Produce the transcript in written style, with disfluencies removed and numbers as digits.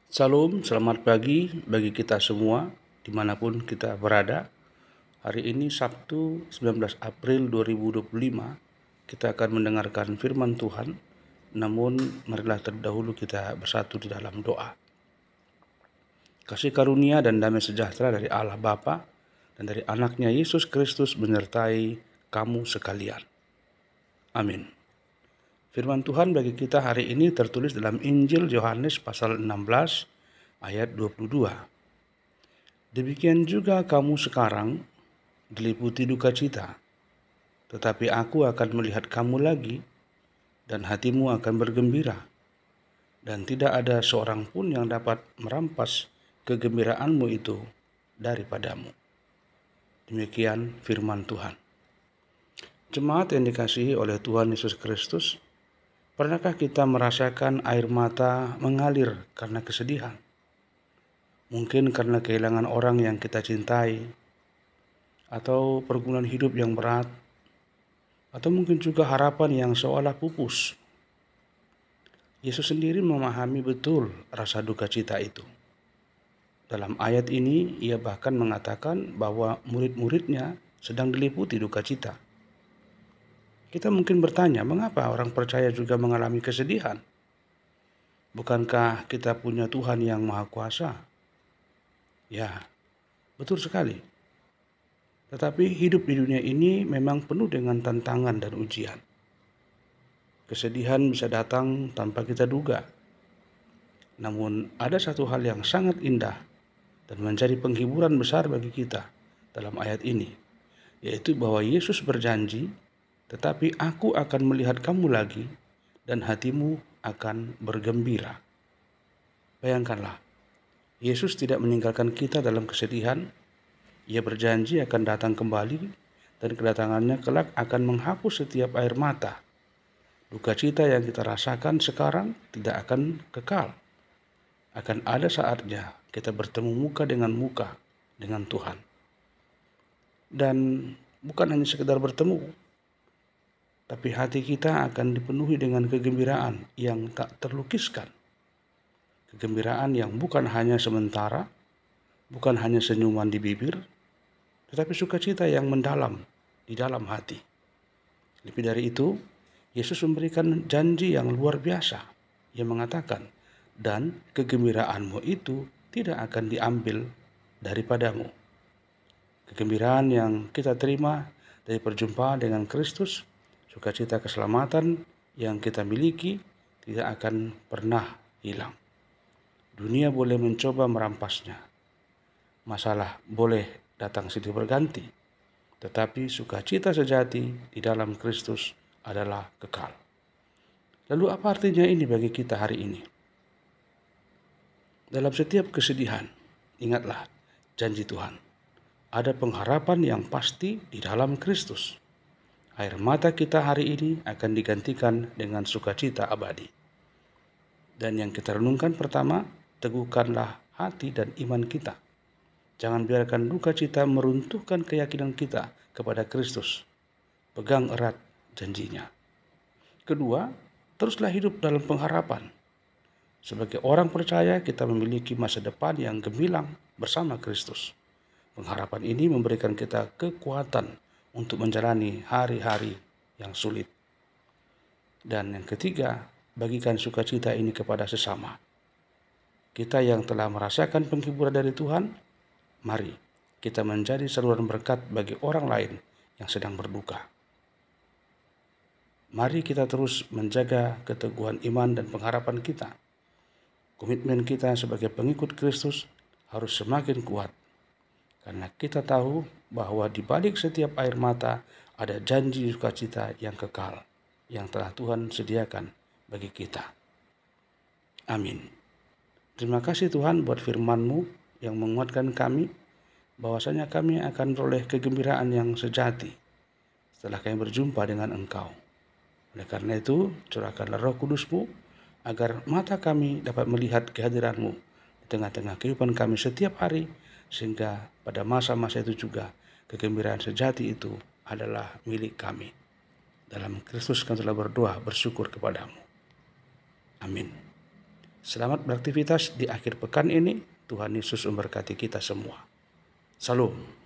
Salam, selamat pagi bagi kita semua dimanapun kita berada. Hari ini Sabtu 19 April 2025 kita akan mendengarkan firman Tuhan. Namun marilah terdahulu kita bersatu di dalam doa. Kasih karunia dan damai sejahtera dari Allah Bapa dan dari anaknya Yesus Kristus menyertai kamu sekalian. Amin. Firman Tuhan bagi kita hari ini tertulis dalam Injil Yohanes pasal 16 ayat 22. Demikian juga kamu sekarang diliputi duka cita, tetapi aku akan melihat kamu lagi dan hatimu akan bergembira, dan tidak ada seorang pun yang dapat merampas kegembiraanmu itu daripadamu. Demikian firman Tuhan. Jemaat yang dikasihi oleh Tuhan Yesus Kristus, pernahkah kita merasakan air mata mengalir karena kesedihan? Mungkin karena kehilangan orang yang kita cintai, atau pergumulan hidup yang berat, atau mungkin juga harapan yang seolah pupus. Yesus sendiri memahami betul rasa duka cita itu. Dalam ayat ini, ia bahkan mengatakan bahwa murid-muridnya sedang diliputi duka cita. Kita mungkin bertanya, mengapa orang percaya juga mengalami kesedihan? Bukankah kita punya Tuhan yang Maha Kuasa? Ya, betul sekali. Tetapi hidup di dunia ini memang penuh dengan tantangan dan ujian. Kesedihan bisa datang tanpa kita duga. Namun ada satu hal yang sangat indah dan menjadi penghiburan besar bagi kita dalam ayat ini, yaitu bahwa Yesus berjanji, tetapi aku akan melihat kamu lagi dan hatimu akan bergembira. Bayangkanlah, Yesus tidak meninggalkan kita dalam kesedihan. Ia berjanji akan datang kembali dan kedatangannya kelak akan menghapus setiap air mata. Duka cita yang kita rasakan sekarang tidak akan kekal. Akan ada saatnya kita bertemu muka dengan Tuhan. Dan bukan hanya sekedar bertemu, tapi hati kita akan dipenuhi dengan kegembiraan yang tak terlukiskan. Kegembiraan yang bukan hanya sementara, bukan hanya senyuman di bibir, tetapi sukacita yang mendalam di dalam hati. Lebih dari itu, Yesus memberikan janji yang luar biasa. Ia mengatakan, dan kegembiraanmu itu tidak akan diambil daripadamu. Kegembiraan yang kita terima dari perjumpaan dengan Kristus, sukacita keselamatan yang kita miliki tidak akan pernah hilang. Dunia boleh mencoba merampasnya. Masalah boleh datang silih berganti, tetapi sukacita sejati di dalam Kristus adalah kekal. Lalu apa artinya ini bagi kita hari ini? Dalam setiap kesedihan, ingatlah janji Tuhan. Ada pengharapan yang pasti di dalam Kristus. Air mata kita hari ini akan digantikan dengan sukacita abadi. Dan yang kita renungkan pertama, teguhkanlah hati dan iman kita. Jangan biarkan duka cita meruntuhkan keyakinan kita kepada Kristus. Pegang erat janjinya. Kedua, teruslah hidup dalam pengharapan. Sebagai orang percaya, kita memiliki masa depan yang gemilang bersama Kristus. Pengharapan ini memberikan kita kekuatan untuk menjalani hari-hari yang sulit. Dan yang ketiga, bagikan sukacita ini kepada sesama. Kita yang telah merasakan penghiburan dari Tuhan, mari kita menjadi saluran berkat bagi orang lain yang sedang berduka. Mari kita terus menjaga keteguhan iman dan pengharapan kita. Komitmen kita sebagai pengikut Kristus harus semakin kuat, karena kita tahu bahwa di balik setiap air mata ada janji sukacita yang kekal yang telah Tuhan sediakan bagi kita. Amin. Terima kasih Tuhan buat firman-Mu yang menguatkan kami, bahwasanya kami akan beroleh kegembiraan yang sejati setelah kami berjumpa dengan Engkau. Oleh karena itu, curahkanlah Roh Kudus-Mu agar mata kami dapat melihat kehadiran-Mu di tengah-tengah kehidupan kami setiap hari, sehingga pada masa-masa itu juga kegembiraan sejati itu adalah milik kami. Dalam Kristus kami telah berdoa bersyukur kepadamu. Amin. Selamat beraktivitas di akhir pekan ini. Tuhan Yesus memberkati kita semua. Salam.